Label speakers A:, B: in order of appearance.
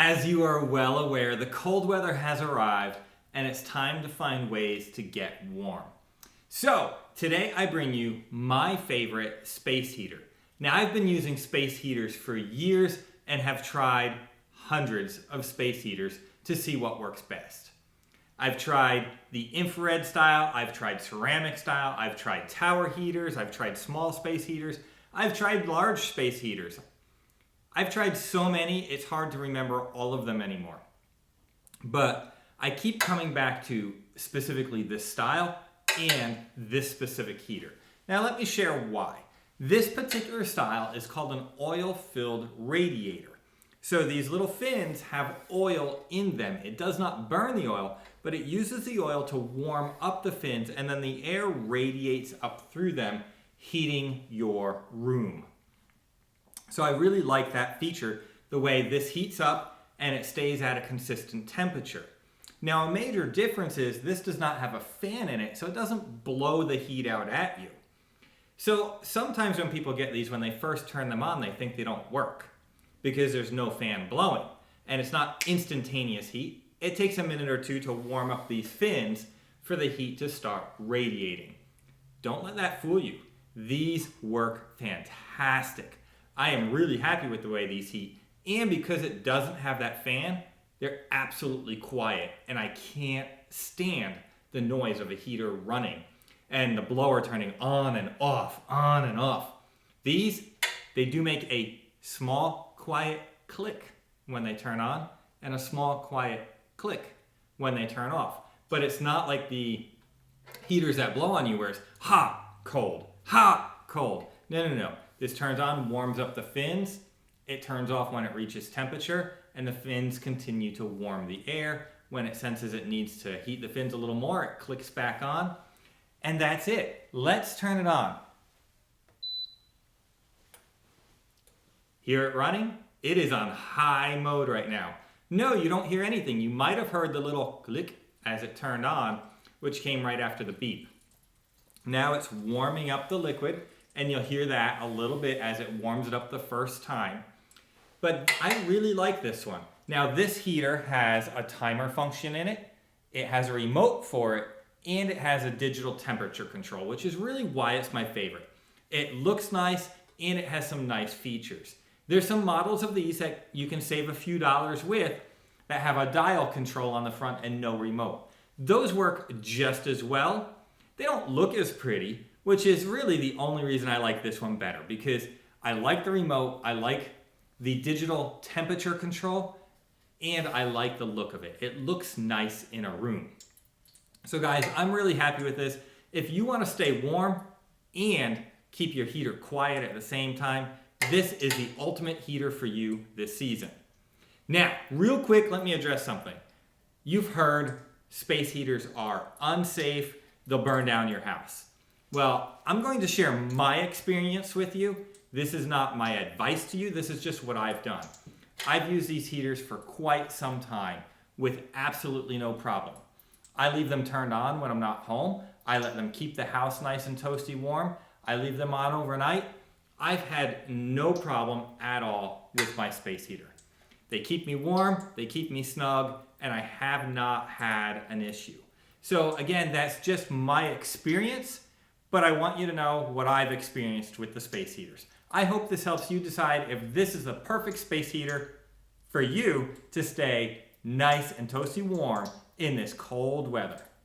A: As you are well aware, the cold weather has arrived and it's time to find ways to get warm. So today I bring you my favorite space heater. Now I've been using space heaters for years and have tried hundreds of space heaters to see what works best. I've tried the infrared style, I've tried ceramic style, I've tried tower heaters, I've tried small space heaters, I've tried large space heaters. I've tried so many, it's hard to remember all of them anymore. But I keep coming back to specifically this style and this specific heater. Now let me share why. This particular style is called an oil-filled radiator. So these little fins have oil in them. It does not burn the oil, but it uses the oil to warm up the fins, and then the air radiates up through them, heating your room. So I really like that feature, the way this heats up and it stays at a consistent temperature. Now a major difference is this does not have a fan in it, so it doesn't blow the heat out at you. So sometimes when people get these, when they first turn them on, they think they don't work because there's no fan blowing and it's not instantaneous heat. It takes a minute or two to warm up these fins for the heat to start radiating. Don't let that fool you. These work fantastic. I am really happy with the way these heat, and because it doesn't have that fan, they're absolutely quiet and I can't stand the noise of a heater running and the blower turning on and off, on and off. These, they do make a small, quiet click when they turn on and a small, quiet click when they turn off. But it's not like the heaters that blow on you where it's hot, cold, hot, cold. No. This turns on, warms up the fins. It turns off when it reaches temperature, and the fins continue to warm the air. When it senses it needs to heat the fins a little more, it clicks back on. And that's it. Let's turn it on. Hear it running? It is on high mode right now. No, you don't hear anything. You might have heard the little click as it turned on, which came right after the beep. Now it's warming up the liquid, and you'll hear that a little bit as it warms it up the first time. But I really like this one. Now this heater has a timer function in it. It has a remote for it, and it has a digital temperature control, which is really why it's my favorite. It looks nice, and it has some nice features. There's some models of these that you can save a few dollars with that have a dial control on the front and no remote. Those work just as well. They don't look as pretty, which is really the only reason I like this one better, because I like the remote, I like the digital temperature control, and I like the look of it. It looks nice in a room. So guys, I'm really happy with this. If you want to stay warm and keep your heater quiet at the same time, this is the ultimate heater for you this season. Now, real quick, let me address something. You've heard space heaters are unsafe, they'll burn down your house. Well, I'm going to share my experience with you. This is not my advice to you, this is just what I've done. I've used these heaters for quite some time with absolutely no problem. I leave them turned on when I'm not home. I let them keep the house nice and toasty warm. I leave them on overnight. I've had no problem at all with my space heater. They keep me warm, they keep me snug, and I have not had an issue. So again, that's just my experience, but I want you to know what I've experienced with the space heaters. I hope this helps you decide if this is the perfect space heater for you to stay nice and toasty warm in this cold weather.